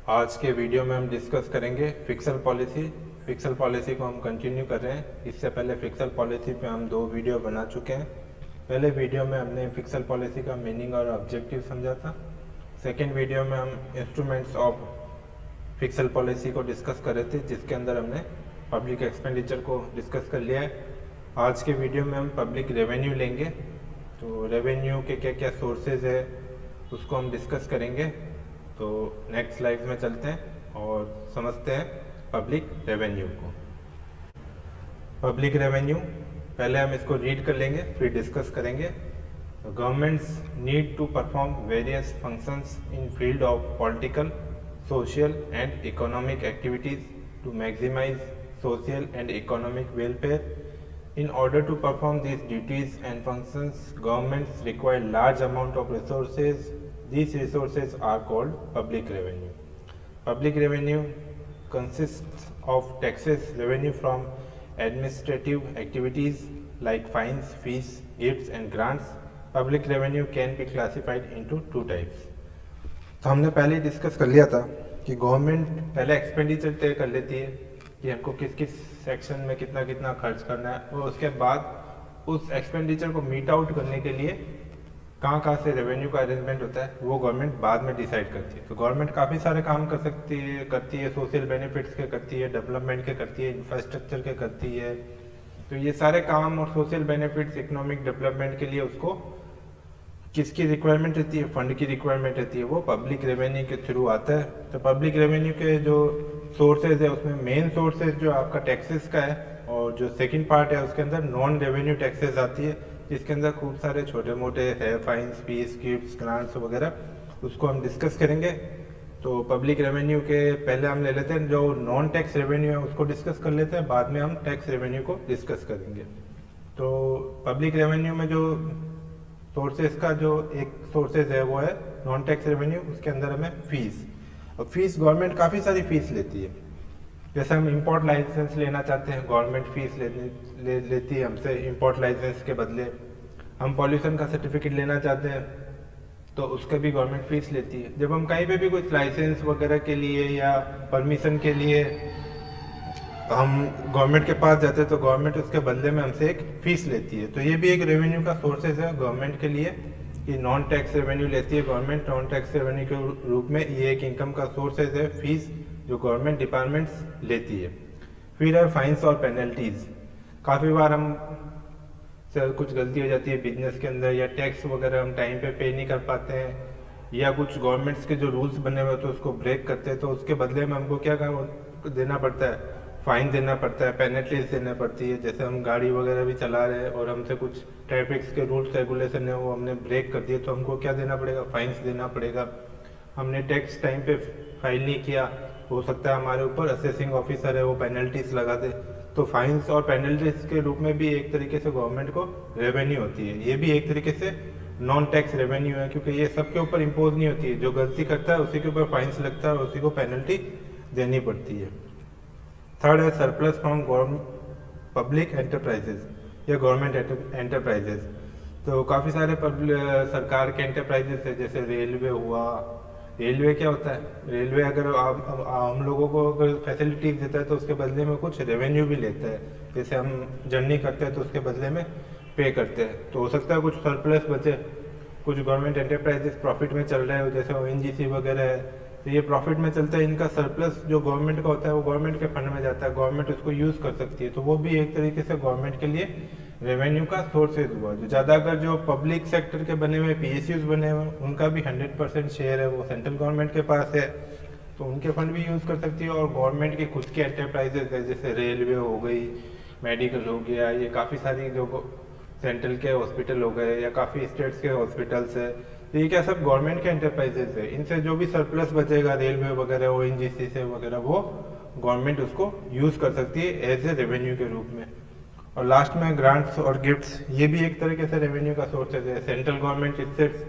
आज के वीडियो में हम डिस्कस करेंगे फिक्सल पॉलिसी। फिक्सल पॉलिसी को हम कंटिन्यू कर रहे हैं। इससे पहले फिक्सल पॉलिसी पे हम 2 वीडियो बना चुके हैं। पहले वीडियो में हमने फिक्सल पॉलिसी का मीनिंग और ऑब्जेक्टिव समझा था। सेकेंड वीडियो में हम इंस्ट्रूमेंट्स ऑफ फिक्सल पॉलिसी को डिस्कस कर रहे थे, जिसके अंदर हमने पब्लिक एक्सपेंडिचर को डिस्कस कर लिया है। आज के वीडियो में हम पब्लिक रेवेन्यू लेंगे। तो रेवेन्यू के क्या क्या सोर्सेज है उसको हम डिस्कस करेंगे। तो नेक्स्ट स्लाइड में चलते हैं और समझते हैं पब्लिक रेवेन्यू को। पब्लिक रेवेन्यू पहले हम इसको रीड कर लेंगे, फिर डिस्कस करेंगे। Governments need to perform various functions in field of political, social and economic activities to maximize social and economic welfare. In order to perform these duties and functions, governments require large amount of resources. These resources are called public revenue. Public revenue consists of taxes revenue from administrative activities like fines, fees, gifts and grants. Public revenue can be classified into 2 types. तो हमने पहले ही discuss कर लिया था कि government पहले expenditure तय कर लेती है कि हमको किस किस सेक्शन में कितना कितना खर्च करना है, और उसके बाद उस एक्सपेंडिचर को मीट आउट करने के लिए कहाँ से रेवेन्यू का अरेंजमेंट होता है वो गवर्नमेंट बाद में डिसाइड करती है। तो गवर्नमेंट काफ़ी सारे काम कर सकती है, करती है, सोशल बेनिफिट्स के करती है, डेवलपमेंट के करती है, इंफ्रास्ट्रक्चर के करती है। तो ये सारे काम और सोशल बेनिफिट्स इकोनॉमिक डेवलपमेंट के लिए उसको किसकी रिक्वायरमेंट रहती है, फंड की रिक्वायरमेंट रहती है, वो पब्लिक रेवेन्यू के थ्रू आता है। तो पब्लिक रेवेन्यू के जो सोर्सेज है उसमें मेन सोर्सेज जो आपका टैक्सेस का है, और जो सेकंड पार्ट है उसके अंदर नॉन रेवेन्यू टैक्सेस आती है, जिसके अंदर खूब सारे छोटे मोटे है, फाइन्स, फीस, गिफ्ट्स, ग्रांट्स वगैरह, उसको हम डिस्कस करेंगे। तो पब्लिक रेवेन्यू के पहले हम ले लेते हैं जो नॉन टैक्स रेवेन्यू है उसको डिस्कस कर लेते हैं, बाद में हम टैक्स रेवेन्यू को डिस्कस करेंगे। तो पब्लिक रेवेन्यू में जो सोर्सेज का जो एक सोर्सेज है वो है नॉन टैक्स रेवेन्यू। उसके अंदर हमें फीस, और फीस गवर्नमेंट काफ़ी सारी फीस लेती है। जैसे हम इंपोर्ट लाइसेंस लेना चाहते हैं, गवर्नमेंट फीस लेती है हमसे इंपोर्ट लाइसेंस के बदले। हम पॉल्यूशन का सर्टिफिकेट लेना चाहते हैं तो उसका भी गवर्नमेंट फीस लेती है। जब हम कहीं पे भी कुछ लाइसेंस वगैरह के लिए या परमिशन के लिए हम गवर्नमेंट के पास जाते हैं तो गवर्नमेंट उसके बदले में हमसे एक फीस लेती है। तो ये भी एक रेवेन्यू का सोर्सेज है गवर्नमेंट के लिए कि नॉन टैक्स रेवेन्यू लेती है गवर्नमेंट। नॉन टैक्स रेवेन्यू के रूप में ये एक इनकम का सोर्सेज है फीस जो गवर्नमेंट डिपार्टमेंट्स लेती है। फिर है फाइन्स और पेनल्टीज। काफ़ी बार हम से कुछ गलती हो जाती है बिजनेस के अंदर, या टैक्स वगैरह हम टाइम पे नहीं कर पाते हैं, या कुछ गवर्नमेंट्स के जो रूल्स बने हुए होते हैं उसको ब्रेक करते हैं, तो उसके बदले में हमको क्या देना पड़ता है, फाइन देना पड़ता है, पेनल्टीज देना पड़ती है। जैसे हम गाड़ी वगैरह भी चला रहे हैं और हमसे कुछ ट्रैफिक के रूल्स रेगुलेशन है वो हमने ब्रेक कर दिए तो हमको क्या देना पड़ेगा, फाइन्स देना पड़ेगा। हमने टैक्स टाइम पे फाइल नहीं किया, हो सकता है हमारे ऊपर असेसिंग ऑफिसर है वो पेनल्टीज लगा दे। तो फाइन्स और पेनल्टीज के रूप में भी एक तरीके से गवर्नमेंट को रेवेन्यू होती है। ये भी एक तरीके से नॉन टैक्स रेवेन्यू है, क्योंकि ये सबके ऊपर इम्पोज नहीं होती है। जो गलती करता है उसी के ऊपर फाइन्स लगता है और उसी को पेनल्टी देनी पड़ती है। थर्ड है सरप्लस फ्रॉम पब्लिक एंटरप्राइजेज या गवर्नमेंट एंटरप्राइजेज। तो काफ़ी सारे सरकार के एंटरप्राइजेज है, जैसे रेलवे हुआ। रेलवे क्या होता है, रेलवे अगर हम लोगों को अगर फैसिलिटीज देता है तो उसके बदले में कुछ रेवेन्यू भी लेता है। जैसे हम जर्नी करते हैं तो उसके बदले में पे करते हैं। तो हो सकता है कुछ सरप्लस बचे, कुछ गवर्नमेंट एंटरप्राइजेस प्रॉफिट में चल रहे हो, जैसे ONGC वगैरह है, तो ये प्रॉफिट में चलता है। इनका सरप्लस जो गवर्नमेंट का होता है वो गवर्नमेंट के फंड में जाता है, गवर्नमेंट उसको यूज़ कर सकती है। तो वो भी एक तरीके से गवर्नमेंट के लिए रेवेन्यू का सोर्सेज हुआ। जो ज़्यादातर जो पब्लिक सेक्टर के बने हुए PSUs बने हुए उनका भी 100% शेयर है वो सेंट्रल गवर्नमेंट के पास है, तो उनके फंड भी यूज़ कर सकती है। और गवर्नमेंट के खुद के एंटरप्राइजेज है, जैसे रेलवे हो गई, मेडिकल हो गया, ये काफ़ी सारी जो सेंट्रल के हॉस्पिटल हो गए या काफ़ी स्टेट्स के हॉस्पिटल्स है, तो ये क्या सब गवर्नमेंट के एंटरप्राइजेज है। इनसे जो भी सरप्लस बचेगा रेलवे वगैरह ONGC से वगैरह वो गवर्नमेंट उसको यूज़ कर सकती है एज ए रेवेन्यू के रूप में। और लास्ट में ग्रांट्स और गिफ्ट्स, ये भी एक तरीके से रेवेन्यू का सोर्स है। सेंट्रल गवर्नमेंट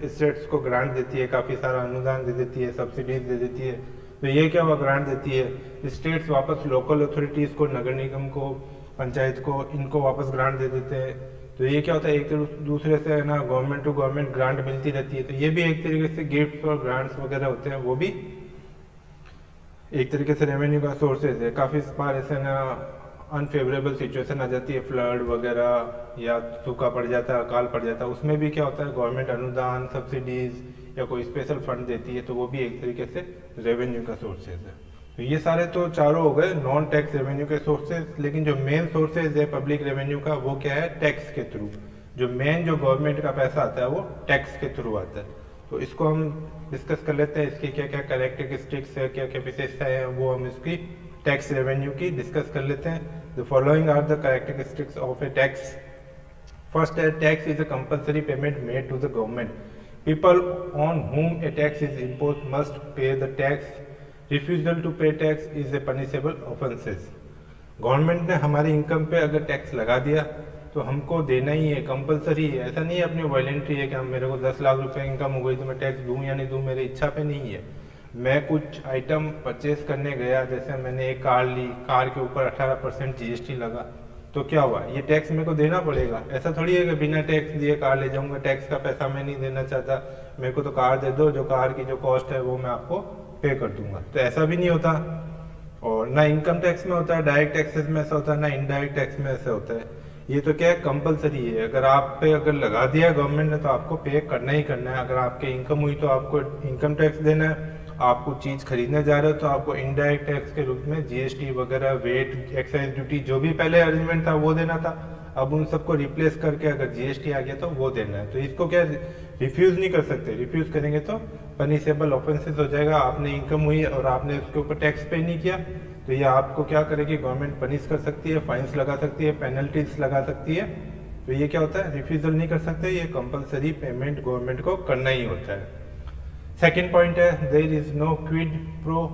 स्टेट्स को ग्रांट देती है, काफ़ी सारा अनुदान दे देती है, सब्सिडीज दे देती है। तो ये क्या हुआ, ग्रांट देती है, स्टेट्स वापस लोकल अथॉरिटीज़ को, नगर निगम को, पंचायत को, इनको वापस ग्रांट दे देते हैं। तो ये क्या होता है, एक दूसरे से है ना गवर्नमेंट टू गवर्नमेंट ग्रांट मिलती रहती है। तो ये भी एक तरीके से गिफ्ट्स और ग्रांट्स वगैरह होते हैं, वो भी एक तरीके से रेवेन्यू का सोर्सेज है। काफ़ी बार ऐसे ना अनफेवरेबल सिचुएशन आ जाती है, फ्लड वगैरह या सूखा पड़ जाता है, अकाल पड़ जाता है, उसमें भी क्या होता है गवर्नमेंट अनुदान, सब्सिडीज या कोई स्पेशल फंड देती है, तो वो भी एक तरीके से रेवेन्यू का सोर्सेज है। तो ये सारे तो चारों हो गए नॉन टैक्स रेवेन्यू के सोर्सेज। लेकिन जो मेन सोर्सेज है पब्लिक रेवेन्यू का वो क्या है, टैक्स के थ्रू। जो मेन जो गवर्नमेंट का पैसा आता है वो टैक्स के थ्रू आता है। तो इसको हम डिस्कस कर लेते हैं, इसकी क्या क्या कैरेक्टरिस्टिक्स है, क्या क्या विशेषताएं हैं, वो हम इसकी टैक्स रेवेन्यू की डिस्कस कर लेते हैं। The following are the characteristics of a tax. First है tax is a compulsory payment made to the government. People on whom a tax is imposed must pay the tax. Refusal to pay tax is a punishable offenses. Government ने हमारी income पे अगर tax लगा दिया तो हमको देना ही है, कंपलसरी है। ऐसा नहीं है अपनी वॉलेंट्री है कि हम मेरे को 10 लाख रुपए इनकम हो गई तो मैं टैक्स दूं या नहीं दूं, मेरी इच्छा पे नहीं है। मैं कुछ आइटम परचेज करने गया, जैसे मैंने एक कार ली, कार के ऊपर 18% जीएसटी लगा, तो क्या हुआ, ये टैक्स मेरे को देना पड़ेगा। ऐसा थोड़ी है कि बिना टैक्स दिए कार ले जाऊंगा, टैक्स का पैसा मैं नहीं देना चाहता, मेरे को तो कार दे दो, जो कार की जो कॉस्ट है वो मैं आपको पे कर दूंगा। तो ऐसा भी नहीं होता। और ना इनकम टैक्स में होता है, डायरेक्ट टैक्सेस में ऐसा होता है, ना इनडायरेक्ट टैक्स में ऐसा होता है। ये तो क्या है, कंपलसरी है। अगर आप पे अगर लगा दिया गवर्नमेंट ने तो आपको पे करना ही करना है। अगर आपके इनकम हुई तो आपको इनकम टैक्स देना है, आपको चीज़ खरीदने जा रहे हो तो आपको इनडायरेक्ट टैक्स के रूप में जीएसटी वगैरह, वेट, एक्साइज ड्यूटी, जो भी पहले अरेंजमेंट था वो देना था। अब उन सबको रिप्लेस करके अगर जीएसटी आ गया तो वो देना है। तो इसको क्या रिफ्यूज़ नहीं कर सकते, रिफ्यूज़ करेंगे तो पनिशेबल ऑफेंसेस हो जाएगा। आपने इनकम हुई और आपने उसके ऊपर टैक्स पे नहीं किया तो ये आपको क्या करेगी, गवर्नमेंट पनिश कर सकती है, फाइन्स लगा सकती है, पेनल्टीज लगा सकती है। तो ये क्या होता है, रिफ्यूजल नहीं कर सकते, ये कंपलसरी पेमेंट गवर्नमेंट को करना ही होता है। सेकेंड पॉइंट है, there is no quid pro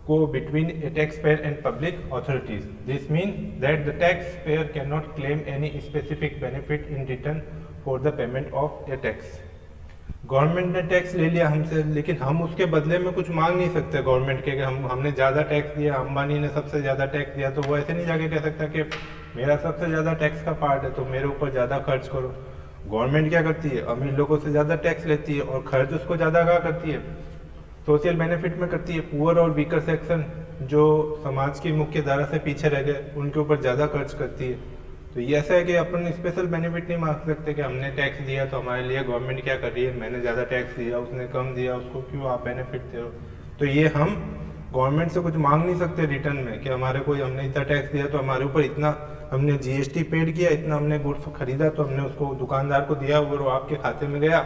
quo between a taxpayer and public authorities. This means that the taxpayer cannot claim any specific benefit in return for the payment of a tax. Government ने tax ले लिया हमसे, लेकिन हम उसके बदले में कुछ मांग नहीं सकते गवर्नमेंट के कि हमने ज़्यादा टैक्स दिया, अंबानी ने सबसे ज़्यादा टैक्स दिया, तो वो ऐसे नहीं जाके कह सकता कि मेरा सबसे ज़्यादा टैक्स का पार्ट है तो मेरे ऊपर ज़्यादा खर्च करो। गवर्नमेंट क्या करती है, अमीर लोगों से ज़्यादा टैक्स लेती है और खर्च उसको ज़्यादा कहाँ करती है, सोशल बेनिफिट में करती है। पुअर और वीकर सेक्शन जो समाज की मुख्य धारा से पीछे रह गए उनके ऊपर ज़्यादा खर्च करती है। तो ये ऐसा है कि अपन स्पेशल बेनिफिट नहीं मांग सकते कि हमने टैक्स दिया तो हमारे लिए गवर्नमेंट क्या कर रही है, मैंने ज़्यादा टैक्स दिया, उसने कम दिया, उसको क्यों आप बेनिफिट दे हो। तो ये हम गवर्नमेंट से कुछ मांग नहीं सकते रिटर्न में कि हमारे कोई, हमने इतना टैक्स दिया तो हमारे ऊपर इतना, हमने जीएसटी पेड किया, इतना हमने गुड्स खरीदा तो हमने उसको दुकानदार को दिया और वो आपके खाते में गया,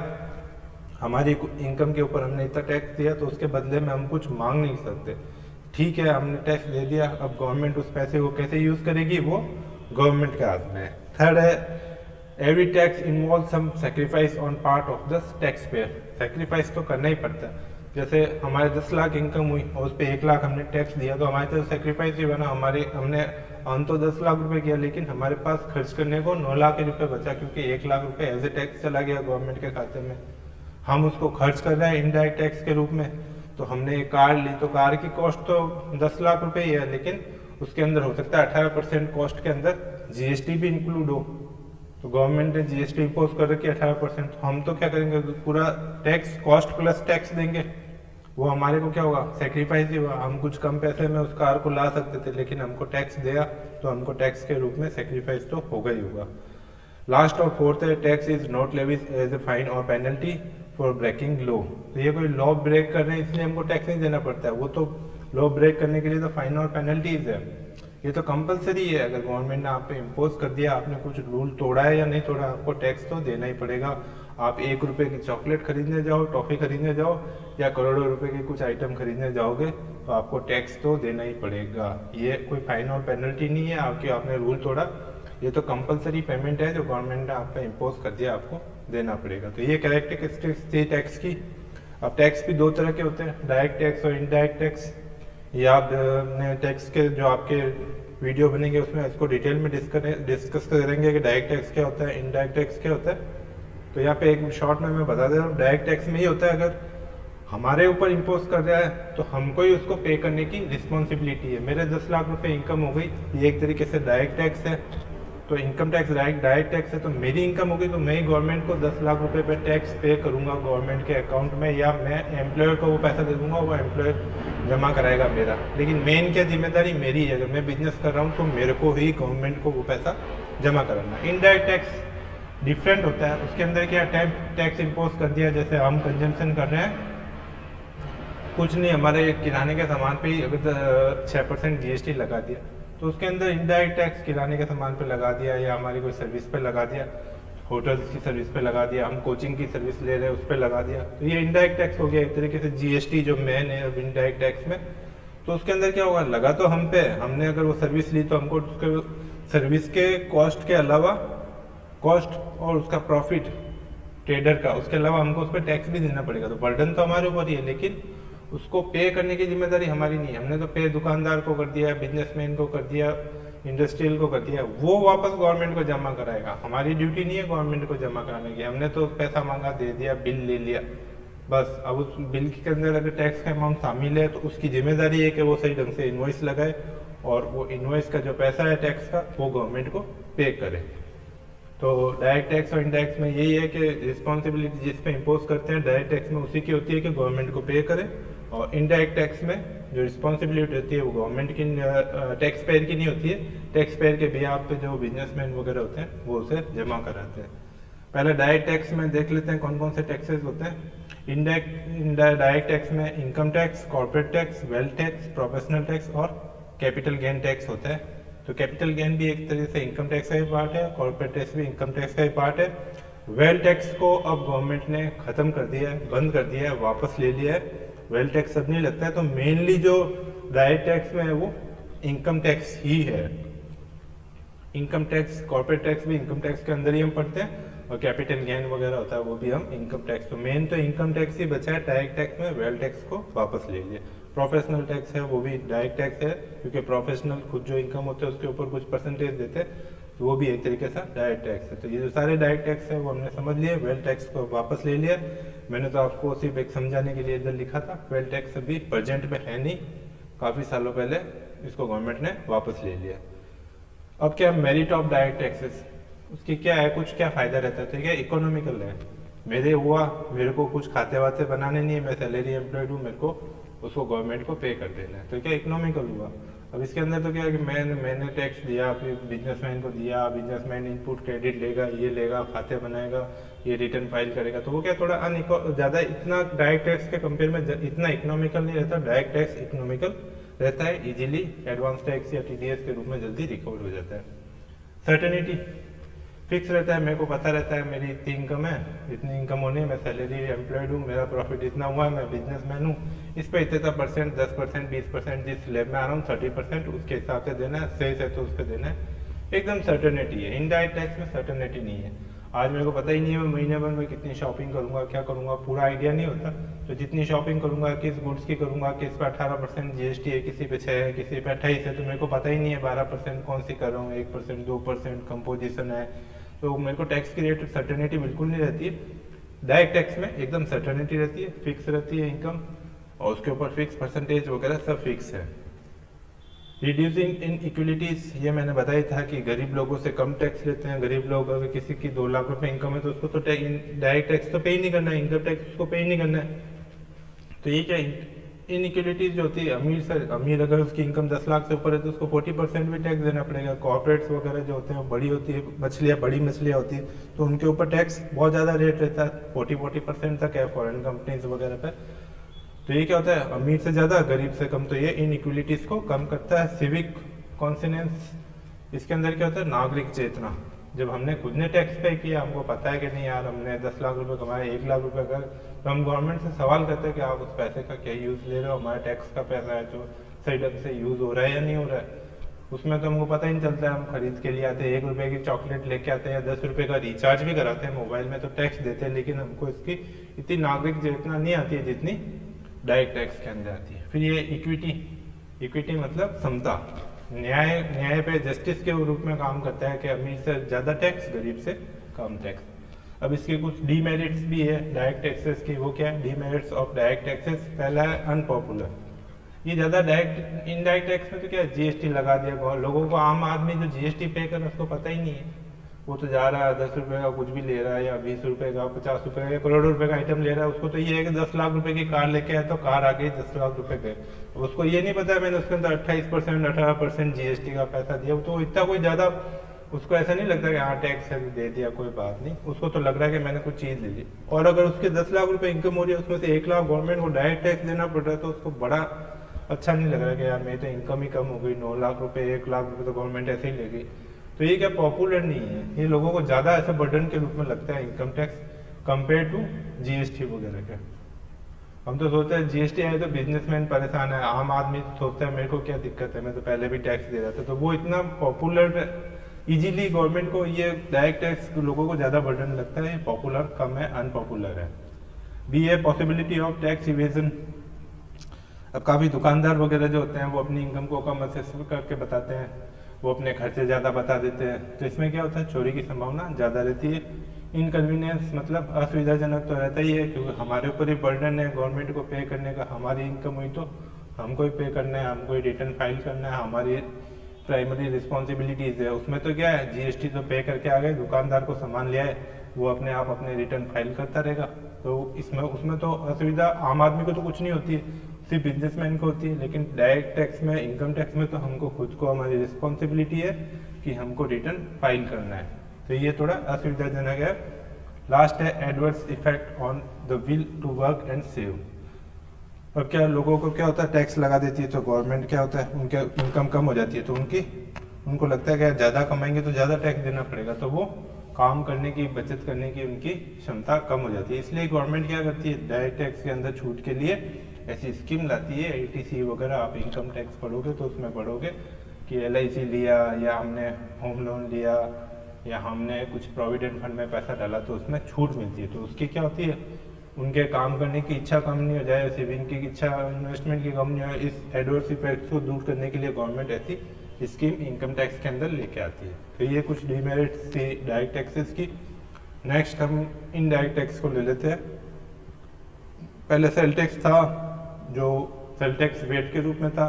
हमारी इनकम के ऊपर हमने इतना टैक्स दिया तो उसके बदले में हम कुछ मांग नहीं सकते। ठीक है, हमने टैक्स दे दिया, अब गवर्नमेंट उस पैसे को कैसे यूज़ करेगी वो गवर्नमेंट के हाथ में है। थर्ड है, every tax involve some sacrifice on part of the tax payer. Sacrifice तो करना ही पड़ता है। जैसे हमारे 10 लाख इनकम हुई और उस पर 1 लाख हमने टैक्स दिया तो हमारे तो सेक्रीफाइस ही बना। हमने अर्न तो 10 लाख रुपए किया लेकिन हमारे पास खर्च करने को 9 लाख रुपए बचा, क्योंकि 1 लाख रुपए एज ए टैक्स चला गया गवर्नमेंट के खाते में। हम उसको खर्च कर रहे हैं इनडायरेक्ट टैक्स के रूप में। तो हमने एक कार ली तो कार की कॉस्ट तो 10 लाख रुपए ही है, लेकिन उसके अंदर हो सकता है 18% कॉस्ट के अंदर जीएसटी भी इंक्लूड हो। तो गवर्नमेंट ने जीएसटी इम्पोज कर रखी है 18%, तो हम तो क्या करेंगे, पूरा टैक्स कॉस्ट प्लस टैक्स देंगे। वो हमारे को क्या होगा, सेक्रीफाइस ही हुआ। हम कुछ कम पैसे में उस कार को ला सकते थे लेकिन हमको टैक्स दिया तो हमको टैक्स के रूप में सेक्रीफाइस तो होगा ही होगा। लास्ट और फोर्थ है, tax is not levies as a fine और पेनल्टी फॉर ब्रेकिंग लॉ। तो ये कोई लॉ ब्रेक कर रहे हैं इसलिए हमको टैक्स नहीं देना पड़ता है, वो तो लॉ ब्रेक करने के लिए तो फाइन और पेनल्टीज है। ये तो कंपलसरी है, अगर गवर्नमेंट ने आप पे इम्पोज कर दिया, आपने कुछ रूल तोड़ा है या नहीं तोड़ा, आपको टैक्स तो देना ही पड़ेगा। आप 1 रुपए की चॉकलेट खरीदने जाओ, टॉफी खरीदने जाओ या करोड़ों रुपए के कुछ आइटम खरीदने जाओगे तो आपको टैक्स तो देना ही पड़ेगा। ये कोई फाइन और पेनल्टी नहीं है आपके, आपने रूल तोड़ा, ये तो कंपलसरी पेमेंट है जो गवर्नमेंट ने आप पे इम्पोज कर दिया, आपको देना पड़ेगा। तो ये कैरेक्टरिस्टिक्स थी टैक्स की। अब टैक्स भी 2 तरह के होते हैं, डायरेक्ट टैक्स और इनडायरेक्ट टैक्स। ये आपने टैक्स के जो आपके वीडियो बनेंगे उसमें इसको डिटेल में डिस्कस करेंगे कि डायरेक्ट टैक्स क्या होता है, इनडायरेक्ट टैक्स क्या होता है। तो यहाँ पे एक शॉर्ट में मैं बता दे रहा हूँ, डायरेक्ट टैक्स में ये होता है, अगर हमारे ऊपर इम्पोज कर रहा है तो हमको ही उसको पे करने की रिस्पॉन्सिबिलिटी है। मेरे 10 लाख रुपए इनकम हो गई, ये एक तरीके से डायरेक्ट टैक्स है। तो इनकम टैक्स डायरेक्ट टैक्स है, तो मेरी इनकम होगी तो मैं ही गवर्नमेंट को 10 लाख रुपए पे टैक्स पे करूँगा गवर्नमेंट के अकाउंट में, या मैं एम्प्लॉयर को वो पैसा दे दूंगा, वो एम्प्लॉयर जमा कराएगा मेरा। लेकिन मेन क्या जिम्मेदारी मेरी है, अगर मैं बिजनेस कर रहा हूँ तो मेरे को ही गवर्नमेंट को वो पैसा जमा कराना। इनडायरेक्ट टैक्स डिफरेंट होता है, उसके अंदर क्या टैक्स इम्पोज कर दिया, जैसे हम कंजम्पशन कर रहे हैं, कुछ नहीं, हमारे किराने के सामान पे ही अगर 6% GST लगा दिया तो उसके अंदर इनडायरेक्ट टैक्स किराने के सामान पे लगा दिया, या हमारी कोई सर्विस पे लगा दिया, होटल्स की सर्विस पे लगा दिया, हम कोचिंग की सर्विस ले रहे हैं उस पर लगा दिया, तो ये इनडायरेक्ट टैक्स हो गया एक तरीके से। GST जो मेन है अब इनडायरेक्ट टैक्स में, तो उसके अंदर क्या होगा, लगा तो हम पे, हमने अगर वो सर्विस ली तो हमको उसके सर्विस के कॉस्ट के अलावा, कॉस्ट और उसका प्रॉफिट ट्रेडर का, उसके अलावा हमको उस पर टैक्स भी देना पड़ेगा। तो बर्डन तो हमारे ऊपर ही है, लेकिन उसको पे करने की जिम्मेदारी हमारी नहीं है। हमने तो पे दुकानदार को कर दिया, बिजनेसमैन को कर दिया, इंडस्ट्रियल को कर दिया, वो वापस गवर्नमेंट को जमा कराएगा। हमारी ड्यूटी नहीं है गवर्नमेंट को जमा कराने की, हमने तो पैसा मांगा, दे दिया, बिल ले लिया, बस। अब उस बिल के अंदर अगर टैक्स का अमाउंट शामिल है तो उसकी जिम्मेदारी है कि वो सही ढंग से इन्वॉइस लगाए, और वो इन्वॉइस का जो पैसा है टैक्स का वो गवर्नमेंट को पे करे। तो डायरेक्ट टैक्स और इनडायरेक्ट में यही है कि रिस्पॉन्सिबिलिटी जिस पे इम्पोज करते हैं डायरेक्ट टैक्स में उसी की होती है कि गवर्नमेंट को पे करे, और इनडायरेक्ट टैक्स में जो रिस्पॉन्सिबिलिटी होती है वो गवर्नमेंट की, टैक्स पेयर की नहीं होती है, टैक्स पेयर के बिहाफ पे जो बिजनेसमैन वगैरह होते हैं वो उसे जमा कराते हैं। पहले डायरेक्ट टैक्स में देख लेते हैं कौन कौन से टैक्सेस होते हैं। डायरेक्ट टैक्स में income tax, corporate tax, wealth tax, professional tax और कैपिटल गेन टैक्स होता है। तो कैपिटल गेन भी एक तरह से इनकम टैक्स का ही पार्ट है, कॉर्पोरेट टैक्स भी इनकम टैक्स का ही पार्ट है। वेल्थ टैक्स को अब गवर्नमेंट ने खत्म कर दिया है, बंद कर दिया है, वापस ले लिया है, वेल्थ टैक्स अब नहीं लगता है। तो मेनली जो डायरेक्ट टैक्स में है वो इनकम टैक्स ही है। इनकम टैक्स, कॉर्पोरेट टैक्स भी इनकम टैक्स के अंदर ही हम पढ़ते हैं, और कैपिटल गेन वगैरह होता है वो भी हम इनकम टैक्स। तो मेन तो इनकम टैक्स ही बचा है डायरेक्ट टैक्स में, वेल्थ टैक्स को वापस ले लिया। प्रोफेशनल टैक्स है वो भी डायरेक्ट टैक्स है, क्योंकि प्रोफेशनल खुद जो इनकम होते हैं उसके ऊपर कुछ परसेंटेज देते हैं, तो वो भी एक तरीके से डायरेक्ट टैक्स है। तो ये जो सारे डायरेक्ट टैक्स है वो हमने समझ लिए, वेल्थ टैक्स को वापस ले लिया। मैंने तो आपको सिर्फ एक समझाने के लिए इधर लिखा था, वेल्थ टैक्स अभी प्रेजेंट में है नहीं, काफ़ी सालों पहले इसको गवर्नमेंट ने वापस ले लिया। अब क्या मेरिट ऑफ डायरेक्ट टैक्सेस, उसकी क्या है, कुछ क्या फ़ायदा रहता है, तो क्या इकोनॉमिकल है। मेरे को कुछ खाते वाते बनाने नहीं है, मैं सैलरी एम्प्लॉयड हूँ, मेरे को उसको गवर्नमेंट को पे कर देना है, तो क्या इकोनॉमिकल हुआ। अब इसके अंदर तो क्या है कि मैंने टैक्स दिया, फिर बिजनेसमैन को दिया, बिजनेसमैन इनपुट क्रेडिट लेगा, ये लेगा, खाते बनाएगा, ये रिटर्न फाइल करेगा, तो वो क्या थोड़ा ज़्यादा इतना डायरेक्ट टैक्स के कंपेयर में इतना इकोनॉमिकल नहीं रहता। डायरेक्ट टैक्स इकोनॉमिकल रहता है, इजीली एडवांस टैक्स या TDS के रूप में जल्दी रिकवर हो जाता है। सर्टेनिटी फिक्स रहता है, मेरे को पता रहता है मेरी इतनी इनकम है, इतनी इनकम होनी है, मैं सैलरी एम्प्लॉयड हूँ, मेरा प्रॉफिट इतना हुआ है, मैं बिजनेसमैन हूँ, इस पर इतना परसेंट, 10%, 20%, जिस स्लैब में आ रहा हूँ 30% उसके हिसाब से देना है, सही से तो उस पर देना है, एकदम सर्टेनिटी है। इनडायरेक्ट टैक्स में सर्टेनिटी नहीं है। आज मेरे को पता ही नहीं है मैं महीने भर में कितनी शॉपिंग करूंगा, क्या करूंगा, पूरा आइडिया नहीं होता। तो जितनी शॉपिंग करूंगा, किस गुड्स की करूंगा, किस पे 18% GST है, किसी पे 6 है, किसी पे 28 है, तो मेरे को पता ही नहीं है 12% कौन सी कर रहा हूँ, 1%, 2% कंपोजिशन है, तो मेरे को टैक्स की रेट सर्टेनिटी बिल्कुल नहीं रहती है। डायरेक्ट टैक्स में एकदम सर्टेनिटी रहती है, फिक्स रहती है इनकम, और उसके ऊपर फिक्स परसेंटेज वगैरह सब फिक्स है। रिड्यूसिंग इन इक्वलिटीज, ये मैंने बताया था कि गरीब लोगों से कम टैक्स लेते हैं। गरीब लोग अगर किसी की 2 लाख रुपए इनकम है तो उसको तो डायरेक्ट टैक्स तो पे ही नहीं करना है, इनकम टैक्स उसको पे ही नहीं करना है। तो ये क्या इनइक्वलिटीज जो होती है, अमीर अगर उसकी इनकम 10 लाख से ऊपर है तो उसको 40% भी टैक्स देना पड़ेगा। कॉर्पोरेट्स वगैरह जो होते हैं बड़ी होती है बड़ी मछलियाँ होती है तो उनके ऊपर टैक्स बहुत ज़्यादा रेट रहता है, 40% तक है फॉरेन कंपनीज वगैरह पे। तो ये क्या होता है, अमीर से ज़्यादा गरीब से कम, तो ये इनइक्वलिटीज़ को कम करता है। सिविक कॉन्सिनेंस, इसके अंदर क्या होता है, नागरिक चेतना। जब हमने खुद ने टैक्स पे किया, हमको पता है कि नहीं यार हमने 10 लाख रुपए कमाए, 1 लाख रुपए का, तो हम गवर्नमेंट से सवाल करते हैं कि आप उस पैसे का क्या यूज़ ले रहे हो, हमारा टैक्स का पैसा है जो सही ढंग से यूज़ हो रहा है या नहीं हो रहा है। उसमें तो हमको पता ही नहीं चलता है, हम खरीद के लिए आते हैं, 1 रुपये की चॉकलेट लेके आते हैं या 10 रुपये का रिचार्ज भी कराते हैं मोबाइल में, तो टैक्स देते हैं, लेकिन हमको इसकी इतनी नागरिक चेतना नहीं आती है जितनी डायरेक्ट टैक्स के अंदर आती है। फिर ये इक्विटी मतलब समता, न्याय पे जस्टिस के रूप में काम करता है कि अमीर से ज़्यादा टैक्स, गरीब से कम टैक्स। अब इसके कुछ डीमेरिट्स भी है डायरेक्ट टैक्सेस की। वो क्या है डीमेरिट्स ऑफ डायरेक्ट टैक्सेस? पहला है अनपॉपुलर, ये ज़्यादा डायरेक्ट इनडायरेक्ट टैक्स में तो क्या जीएसटी लगा दिया लोगों को, आम आदमी जो जीएसटी पे कर उसको पता ही नहीं है। वो तो जा रहा है 10 रुपये का कुछ भी ले रहा है, या 20 रुपये का, 50 रुपये का, करोड़ों रुपए का आइटम ले रहा है। उसको तो ये है कि 10 लाख रुपए की कार लेके आए तो कार आ गई 10 लाख रुपए गए। उसको ये नहीं पता मैंने उसके अंदर 28% 18% जीएसटी का पैसा दिया। तो इतना कोई ज़्यादा उसको ऐसा नहीं लगता कि हाँ टैक्स दे दिया कोई बात नहीं, उसको तो लग रहा है कि मैंने कुछ चीज़ ले ली। और अगर उसके 10 लाख रुपए इनकम हो रही है, उसमें से 1 लाख गवर्नमेंट को डायरेक्ट टैक्स देना पड़ रहा है, तो उसको बड़ा अच्छा नहीं लग रहा कि यार मेरी तो इनकम ही कम हो गई, 9 लाख रुपए 1 लाख रुपए तो गवर्नमेंट ऐसे ही लेगी। तो ये क्या पॉपुलर नहीं है, ये लोगों को ज़्यादा ऐसे बर्डन के रूप में लगता है income tax compare to GST वगैरह के। हम तो सोचते हैं जीएसटी आए तो बिजनेसमैन परेशान है, आम आदमी तो सोचता है मेरे को क्या दिक्कत है, मैं तो पहले भी टैक्स दे रहा था। तो वो इतना पॉपुलर इजीली गवर्नमेंट को ये डायरेक्ट टैक्स लोगों को ज़्यादा बर्डन लगता है, पॉपुलर कम है, अनपॉपुलर है। Be a possibility of tax evasion. अब काफ़ी दुकानदार वगैरह जो होते हैं वो अपनी इनकम को कम असेस करके बताते हैं, वो अपने खर्चे ज़्यादा बता देते हैं। तो इसमें क्या होता है, चोरी की संभावना ज़्यादा रहती है। इनकन्वीनियंस मतलब असुविधाजनक तो रहता ही है, क्योंकि हमारे ऊपर ही बर्डन है गवर्नमेंट को पे करने का। हमारी इनकम हुई तो हमको ही पे करना है, हमको ही रिटर्न फाइल करना है, हमारी प्राइमरी रिस्पॉन्सिबिलिटीज़ है। उसमें तो क्या है, जीएसटी तो पे करके आ गए, दुकानदार को सामान लिया है, वो अपने आप अपने रिटर्न फाइल करता रहेगा। तो इसमें उसमें तो असुविधा आम आदमी को तो कुछ नहीं होती है, सिर्फ बिजनेसमैन को होती है। लेकिन डायरेक्ट टैक्स में, इनकम टैक्स में तो हमको खुद को, हमारी रिस्पॉन्सिबिलिटी है कि हमको रिटर्न फाइल करना है। तो ये थोड़ा असुविधाजनक है। लास्ट है adverse effect on the will to work and save. अब क्या लोगों को क्या होता है, टैक्स लगा देती है तो गवर्नमेंट क्या होता है, उनके इनकम कम हो जाती है, तो उनको लगता है कि ज़्यादा कमाएंगे तो ज़्यादा टैक्स देना पड़ेगा, तो वो काम करने की, बचत करने की उनकी क्षमता कम हो जाती है। इसलिए गवर्नमेंट क्या करती है, डायरेक्ट टैक्स के अंदर छूट के लिए ऐसी स्कीम लाती है, एटीसी वगैरह। आप इनकम टैक्स पढ़ोगे तो उसमें पढ़ोगे कि एलआईसी लिया, या हमने होम लोन लिया, या हमने कुछ प्रोविडेंट फंड में पैसा डाला तो उसमें छूट मिलती है। तो उसकी क्या होती है, उनके काम करने की इच्छा कम नहीं हो जाए, सेविंग की इच्छा, इन्वेस्टमेंट की कम नहीं हो। इस एडवर्स इफेक्ट को दूर करने के लिए गवर्नमेंट ऐसी स्कीम इनकम टैक्स के अंदर लेके आती है। तो ये कुछ डिमेरिट्स थी डायरेक्ट टैक्सेस की। नेक्स्ट हम इनडायरेक्ट टैक्स को ले लेते हैं। पहले सेल टैक्स था, जो सेल टैक्स वेट के रूप में था।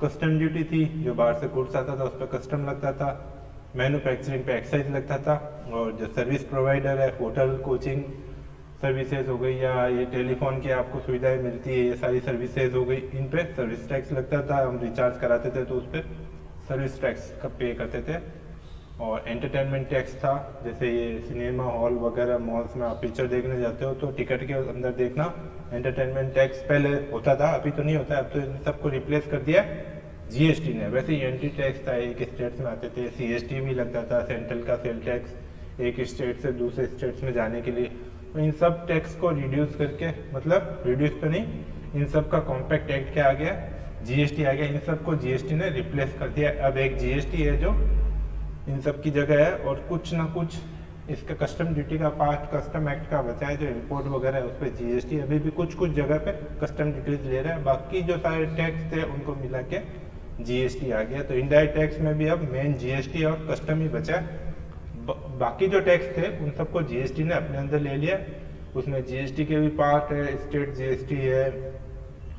कस्टम ड्यूटी थी, जो बाहर से गुड्स आता था उस पर कस्टम लगता था। मैन्युफैक्चरिंग पे एक्साइज लगता था। और जो सर्विस प्रोवाइडर है, होटल, कोचिंग सर्विसेज हो गई, या ये टेलीफोन की आपको सुविधाएं मिलती है, ये सारी सर्विसेज हो गई, इन पे सर्विस टैक्स लगता था। हम रिचार्ज कराते थे तो उस पर सर्विस टैक्स का पे करते थे। और एंटरटेनमेंट टैक्स था, जैसे ये सिनेमा हॉल वगैरह, मॉल्स में आप पिक्चर देखने जाते हो तो टिकट के अंदर देखना एंटरटेनमेंट टैक्स पहले होता था, अभी तो नहीं होता है। अब तो इन सबको रिप्लेस कर दिया जीएसटी ने। वैसे ही एंट्री टैक्स था, एक स्टेट्स में आते थे, सीएसटी भी लगता था, सेंट्रल का सेल टैक्स एक स्टेट से दूसरे स्टेट्स में जाने के लिए। तो इन सब टैक्स को रिड्यूस करके, मतलब रिड्यूस तो नहीं, इन सब का कॉम्पैक्ट एक्ट क्या आ गया, जीएसटी आ गया। इन सब को जीएसटी ने रिप्लेस कर दिया। अब एक जीएसटी है जो इन सब की जगह है, और कुछ ना कुछ इसका कस्टम ड्यूटी का पार्ट कस्टम एक्ट का बचा है, जो इंपोर्ट वगैरह है उस पर जीएसटी अभी भी कुछ कुछ जगह पे कस्टम ड्यूटीज ले रहा है। बाकी जो सारे टैक्स थे उनको मिला के जीएसटी आ गया। तो इनडायरेक्ट टैक्स में भी अब मेन जीएसटी और कस्टम ही बचा है। बाकी जो टैक्स थे उन सबको जीएसटी ने अपने अंदर ले लिया। उसमें जीएसटी के भी पार्ट है, स्टेट जीएसटी है,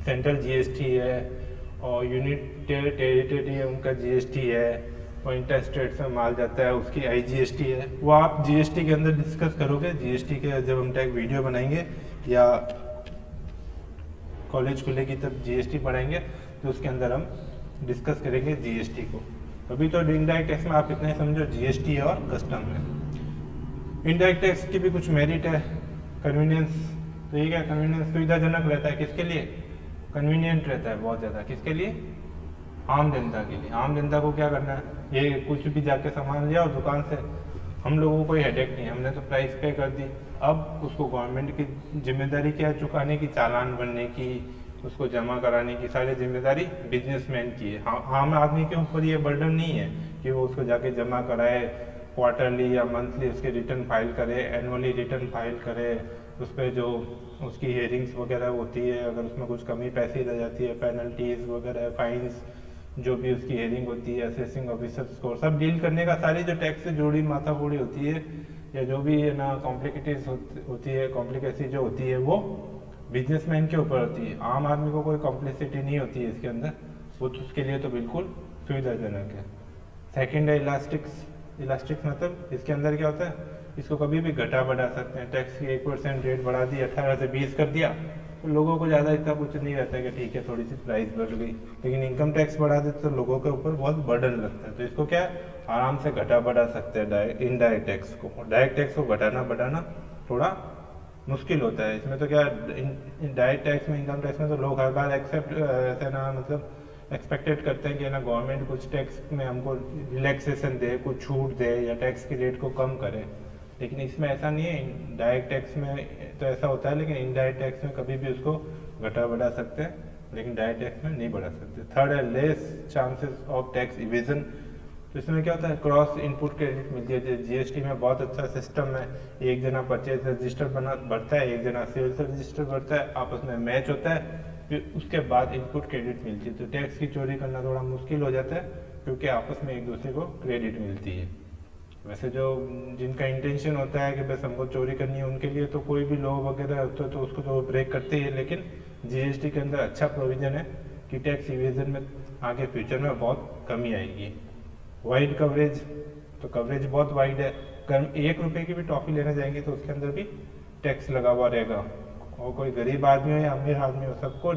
सेंट्रल जीएसटी है, और यूनिट टेरिटरी है उनका जीएसटी है, और इंटर स्टेट में माल जाता है उसकी आईजीएसटी है। वो आप जीएसटी के अंदर डिस्कस करोगे, जीएसटी के जब हम टैक्स वीडियो बनाएंगे या कॉलेज खुलेगी तब जीएसटी पढ़ाएंगे, तो उसके अंदर हम डिस्कस करेंगे जीएसटी को। अभी तो इनडायरेक्ट टैक्स में आप इतना ही समझो, जीएसटी और कस्टम है। इनडायरेक्ट टैक्स की भी कुछ मेरिट है। कन्वीनियंस, तो ये क्या, कन्वीनियंस सुविधाजनक रहता है, किसके लिए, कन्वीनियंट रहता है बहुत ज़्यादा, किसके लिए, आम जनता के लिए। आम जनता को क्या करना है, ये कुछ भी जाके सामान लिया और दुकान से, हम लोगों को कोई हेडेक नहीं, हमने तो प्राइस पे कर दी। अब उसको गवर्नमेंट की जिम्मेदारी क्या है, चुकाने की, चालान बनने की, उसको जमा कराने की सारी जिम्मेदारी बिजनेसमैन की है। आम आदमी के ऊपर ये बर्डन नहीं है कि वो उसको जाके जमा कराए, क्वार्टरली या मंथली उसके रिटर्न फाइल करे, एनुअली रिटर्न फाइल करे, उस पर जो उसकी हियरिंग्स वगैरह होती है, अगर उसमें कुछ कमी पैसे रह जाती है, पेनल्टीज वगैरह, फाइन्स, जो भी उसकी हियरिंग होती है, असेसिंग ऑफिसर्स को सब डील करने का, सारी जो टैक्स से जुड़ी माथाफोड़ी होती है, या जो भी है ना कॉम्प्लिकेटीज होती है, कॉम्प्लिकेसी जो होती है, वो बिजनेसमैन के ऊपर होती है, आम आदमी को कोई कॉम्प्लेक्सिटी नहीं होती है इसके अंदर, वो तो उसके लिए तो बिल्कुल सुविधाजनक है। सेकेंड है इलास्टिक्स। इलास्टिक्स मतलब इसके अंदर क्या होता है, इसको कभी भी घटा बढ़ा सकते हैं। टैक्स की 1% रेट बढ़ा दी, 18 से 20 कर दिया, तो लोगों को ज़्यादा इतना कुछ नहीं रहता है कि ठीक है थोड़ी सी प्राइस बढ़ गई। लेकिन इनकम टैक्स बढ़ा देते तो लोगों के ऊपर बहुत बर्डन लगता है, तो इसको क्या है, आराम से घटा बढ़ा सकते हैं इनडायरेक्ट टैक्स को। डायरेक्ट टैक्स को घटाना बढ़ाना थोड़ा मुश्किल होता है। इसमें तो क्या डायरेक्ट टैक्स में, इनकम टैक्स में तो लोग हर बार एक्सेप्ट ऐसे ना मतलब एक्सपेक्टेड करते हैं कि ना गवर्नमेंट कुछ टैक्स में हमको रिलैक्सेशन दे, कुछ छूट दे या टैक्स की रेट को कम करे। लेकिन इसमें ऐसा नहीं है। डायरेक्ट टैक्स में तो ऐसा होता है, लेकिन इनडायरेक्ट टैक्स में कभी भी उसको घटा बढ़ा सकते हैं, लेकिन डायरेक्ट टैक्स में नहीं बढ़ा सकते। थर्ड है less chances of tax evasion. तो इसमें क्या होता है, क्रॉस इनपुट क्रेडिट मिलती है। जीएसटी में बहुत अच्छा सिस्टम है, एक जना परचेज रजिस्टर बढ़ता है, एक जना सेल्स रजिस्टर बढ़ता है, आपस में मैच होता है, फिर उसके बाद इनपुट क्रेडिट मिलती है। तो टैक्स की चोरी करना थोड़ा मुश्किल हो जाता है, क्योंकि आपस में एक दूसरे को क्रेडिट मिलती है। वैसे जो जिनका इंटेंशन होता है कि बस हमको चोरी करनी है, उनके लिए तो कोई भी लॉ वगैरह होता है तो उसको तो ब्रेक करते ही है। लेकिन जीएसटी के अंदर अच्छा प्रोविजन है कि टैक्स इवेजन में आगे फ्यूचर में बहुत कमी आएगी। वाइड कवरेज, तो कवरेज बहुत वाइड है। अगर 1 रुपये की भी टॉफी लेने जाएंगे तो उसके अंदर भी टैक्स लगा हुआ रहेगा, और कोई गरीब आदमी हो या अमीर आदमी हो, सबको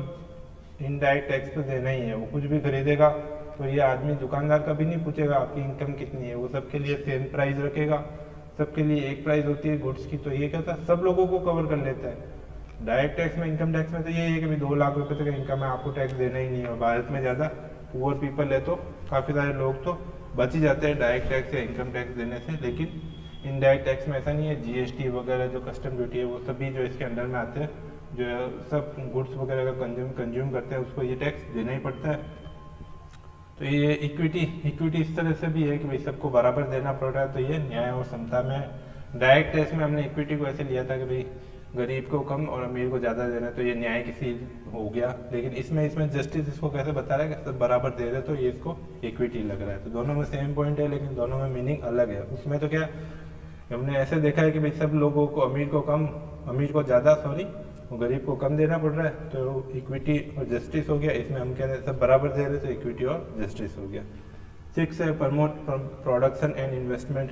इनडायरेक्ट टैक्स तो देना ही है। वो कुछ भी खरीदेगा तो ये आदमी दुकानदार कभी नहीं पूछेगा आपकी इनकम कितनी है, वो सबके लिए सेम प्राइस रखेगा, सबके लिए एक प्राइस होती है गुड्स की। तो ये क्या होता है, सब लोगों को कवर कर लेता है। डायरेक्ट टैक्स में, इनकम टैक्स में तो ये है कि 2 लाख रुपए तक इनकम है, आपको टैक्स देना ही नहीं है। भारत में ज़्यादा पुअर पीपल है तो काफ़ी सारे लोग तो बच ही जाते हैं डायरेक्ट टैक्स या इनकम टैक्स देने से। लेकिन इनडायरेक्ट टैक्स में ऐसा नहीं है। जीएसटी वगैरह जो कस्टम ड्यूटी है वो सभी जो इसके अंडर में आते हैं, जो सब गुड्स वगैरह का कंज्यूम करते हैं, उसको ये टैक्स देना ही पड़ता है। तो ये इक्विटी इस तरह से भी है कि भाई सबको बराबर देना पड़ रहा है, तो ये न्याय और समता में है। डायरेक्ट टैक्स में हमने इक्विटी को ऐसे लिया था कि भाई गरीब को कम और अमीर को ज़्यादा देना, तो ये न्याय किसी हो गया। लेकिन इसमें जस्टिस इसको कैसे बता रहा है कि सब बराबर दे रहे, तो ये इसको इक्विटी लग रहा है। तो दोनों में सेम पॉइंट है, लेकिन दोनों में मीनिंग अलग है। उसमें तो क्या हमने ऐसे देखा है कि भाई सब लोगों को, अमीर को कम, अमीर को ज़्यादा, सॉरी, गरीब को कम देना पड़ रहा है, तो इक्विटी और जस्टिस हो गया। इसमें हम कह रहे हैं सब बराबर दे रहे, तो इक्विटी और जस्टिस हो गया। 6 है प्रमोट प्रोडक्शन एंड इन्वेस्टमेंट।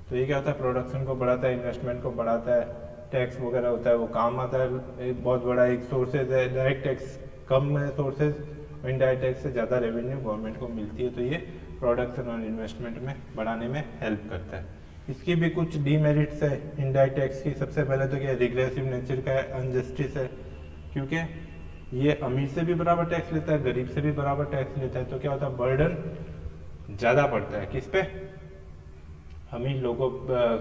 तो ये क्या होता है, प्रोडक्शन को बढ़ाता है, इन्वेस्टमेंट को बढ़ाता है। टैक्स वगैरह होता है वो काम आता है, एक बहुत बड़ा एक सोर्सेज है। डायरेक्ट टैक्स कम है सोर्सेज, इनडायरेक्ट टैक्स से ज़्यादा रेवेन्यू गवर्नमेंट को मिलती है, तो ये प्रोडक्शन और इन्वेस्टमेंट में बढ़ाने में हेल्प करता है। इसकी भी कुछ डीमेरिट्स है इनडायरेक्ट टैक्स की। सबसे पहले तो क्या रिग्रेसिव नेचर का है, अनजस्टिस है, क्योंकि ये अमीर से भी बराबर टैक्स लेता है, गरीब से भी बराबर टैक्स लेता है। तो क्या होता है, बर्डन ज़्यादा पड़ता है किस पे, अमीर लोगों,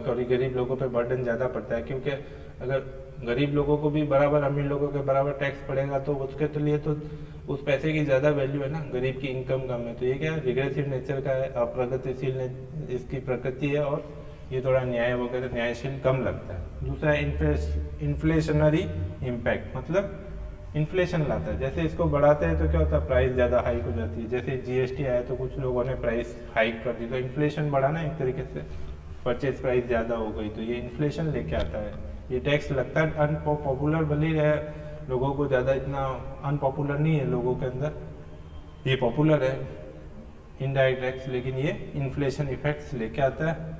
सॉरी, गरीब लोगों पे बर्डन ज़्यादा पड़ता है। क्योंकि अगर गरीब लोगों को भी बराबर, अमीर लोगों के बराबर टैक्स पड़ेगा तो उसके तो लिए तो उस पैसे की ज़्यादा वैल्यू है ना, गरीब की इनकम कम है। तो ये क्या है, रिग्रेसिव नेचर का है, अप्रगतिशील इसकी प्रकृति है, और ये थोड़ा न्याय वगैरह न्यायशील कम लगता है। दूसरा इन्फ्लेशनरी इम्पैक्ट, मतलब इन्फ्लेशन लाता है। जैसे इसको बढ़ाते हैं तो क्या होता है, प्राइस ज़्यादा हाइक हो जाती है। जैसे जीएसटी आया तो कुछ लोगों ने प्राइस हाइक कर दी, तो इन्फ्लेशन बढ़ा ना एक तरीके से, परचेज प्राइस ज़्यादा हो गई, तो ये इन्फ्लेशन लेके आता है। ये टैक्स लगता है अनपॉपुलर भले ही है, लोगों को ज़्यादा इतना अनपॉपुलर नहीं है लोगों के अंदर, ये पॉपुलर है इनडायरेक्ट टैक्स, लेकिन ये इन्फ्लेशन इफेक्ट्स लेके आता है।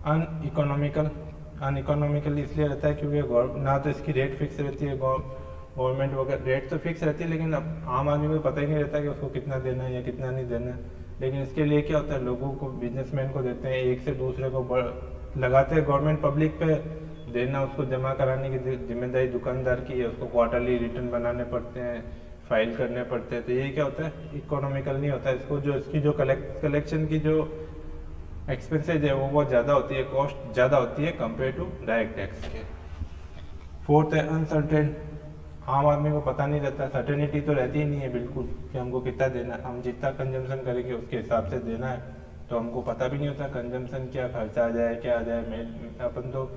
अनइकोनॉमिकल इसलिए रहता है क्योंकि ना तो इसकी रेट फिक्स रहती है, गवर्नमेंट वगैरह रेट तो फिक्स रहती है, लेकिन अब आम आदमी को पता ही नहीं रहता कि उसको कितना देना है या कितना नहीं देना है। लेकिन इसके लिए क्या होता है, लोगों को, बिजनेसमैन को देते हैं, एक से दूसरे को लगाते हैं। गवर्नमेंट पब्लिक पे देना, उसको जमा कराने की जिम्मेदारी दुकानदार की है, उसको क्वार्टरली रिटर्न बनाने पड़ते हैं, फाइल करने पड़ते हैं। तो ये क्या होता है, इकोनॉमिकल नहीं होता है। इसको जो इसकी जो कलेक्शन की जो एक्सपेंसेज है वो बहुत ज़्यादा होती है, कॉस्ट ज़्यादा होती है कंपेयर टू डायरेक्ट टैक्स के। फोर्थ है अनसर्टेन, आम आदमी को पता नहीं रहता, सर्टेनिटी तो रहती ही नहीं है बिल्कुल कि हमको कितना देना है। हम जितना कंजम्पशन करेंगे उसके हिसाब से देना है, तो हमको पता भी नहीं होता कंजम्पशन क्या खर्चा आ जाए, क्या आ जाए। अपन तो,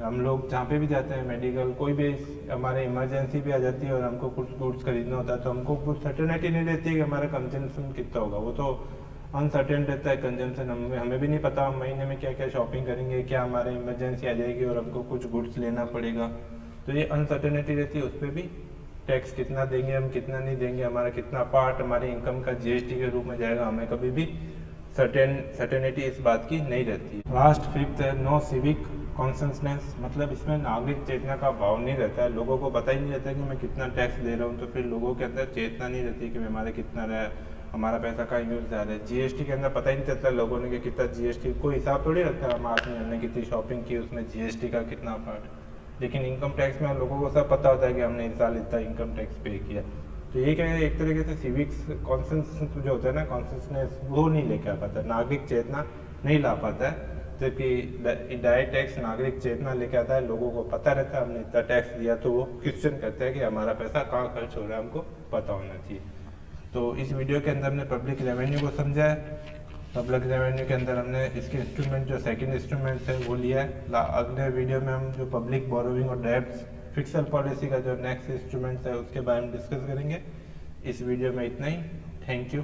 हम लोग जहाँ पे भी जाते हैं, मेडिकल, कोई भी हमारे इमरजेंसी भी आ जाती है और हमको कुछ गुड्स खरीदना होता है, तो हमको कुछ सर्टेनिटी नहीं रहती है कि हमारा कंजम्पशन कितना होगा। वो तो अनसर्टेन रहता है कंजम्पशन, हमें भी नहीं पता हम महीने में क्या क्या शॉपिंग करेंगे, क्या हमारे इमरजेंसी आ जाएगी और हमको कुछ गुड्स लेना पड़ेगा। तो ये अनसर्टेनिटी रहती है, उस पर भी टैक्स कितना देंगे हम, कितना नहीं देंगे, हमारा कितना पार्ट हमारी इनकम का जीएसटी के रूप में जाएगा, हमें कभी भी सर्टेनिटी इस बात की नहीं रहती है। लास्ट फिफ्थ है नो सिविक कॉन्शसनेस, मतलब इसमें नागरिक चेतना का भाव नहीं रहता है, लोगों को पता ही नहीं रहता कि मैं कितना टैक्स दे रहा हूँ, तो फिर लोगों के अंदर चेतना नहीं रहती कि हमारे कितना रहा, हमारा पैसा कहाँ यूज जा रहा है। जीएसटी के अंदर पता ही नहीं चलता लोगों ने कि कितना जीएसटी, कोई हिसाब थोड़ी रखता है हम आदमी, हमने कितनी शॉपिंग की उसमें जीएसटी का कितना पार्ट। लेकिन इनकम टैक्स में लोगों को सब पता होता है कि हमने इस साल इतना इनकम टैक्स पे किया। तो ये क्या है, एक तरीके से सिविक्स कॉन्सेंस जो होता है ना, कॉन्शियसनेस, वो नहीं लेके आ पाता, नागरिक चेतना नहीं ला पाता है। जबकि डायरेक्ट टैक्स नागरिक चेतना लेके आता है, लोगों को पता रहता है हमने इतना टैक्स दिया, तो वो क्वेश्चन करते हैं कि हमारा पैसा कहाँ खर्च हो रहा है, हमको पता होना चाहिए। तो इस वीडियो के अंदर हमने पब्लिक रेवेन्यू को समझा है। पब्लिक रेवेन्यू के अंदर हमने इसके इंस्ट्रूमेंट, जो सेकंड इंस्ट्रूमेंट है वो लिया है। अगले वीडियो में हम जो पब्लिक बोरोइंग और डेब्ट्स फिक्सल पॉलिसी का जो नेक्स्ट इंस्ट्रूमेंट है उसके बारे में डिस्कस करेंगे। इस वीडियो में इतना ही। Thank you.